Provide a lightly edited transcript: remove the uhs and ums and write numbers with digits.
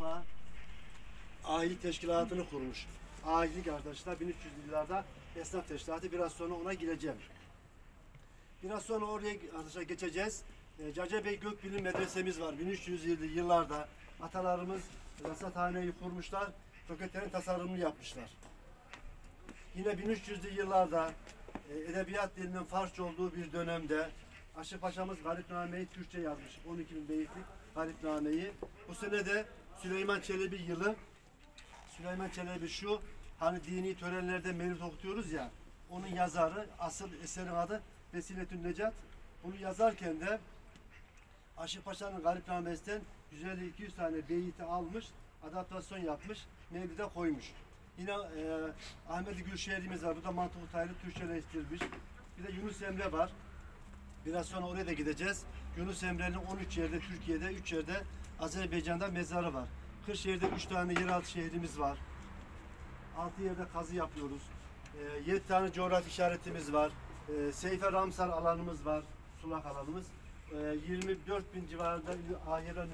Urfa Ahilik Teşkilatı'nı kurmuş. Ahilik arkadaşlar 1300'lü yıllarda esnaf teşkilatı. Biraz sonra ona gireceğim. Biraz sonra oraya arkadaşlar geçeceğiz. Cacabey Gökbilim Medresemiz var. 1300'lü yıllarda atalarımız rasathaneyi kurmuşlar. Roketlerin tasarımını yapmışlar. Yine 1300'lü yıllarda edebiyat dilinin Farsça olduğu bir dönemde Aşık Paşa'mız Garipname'yi Türkçe yazmış. 12.000 beyitlik Garipname'yi. Bu sene de Süleyman Çelebi yılı. Süleyman Çelebi şu, hani dini törenlerde mevlid okutuyoruz ya, onun yazarı, asıl eserin adı Vesiletün Necat. Bunu yazarken de Aşık Paşa'nın Garipnamesi'nden 150-200 tane beyiti almış, adaptasyon yapmış, mevlide koymuş. Yine Ahmet-i Gülşehir'imiz var, bu da Mantık-ı Tayyip'i Türkçeleştirmiş. Bir de Yunus Emre var. Biraz sonra oraya da gideceğiz. Yunus Emre'nin 13 yerde, Türkiye'de 3 yerde, Azerbaycan'da mezarı var. Kırşehir'de 3 tane yeraltı şehrimiz var. 6 yerde kazı yapıyoruz. 7 tane coğrafi işaretimiz var. Seyfe Ramsar alanımız var. Sulak alanımız. 24.000 civarında ahire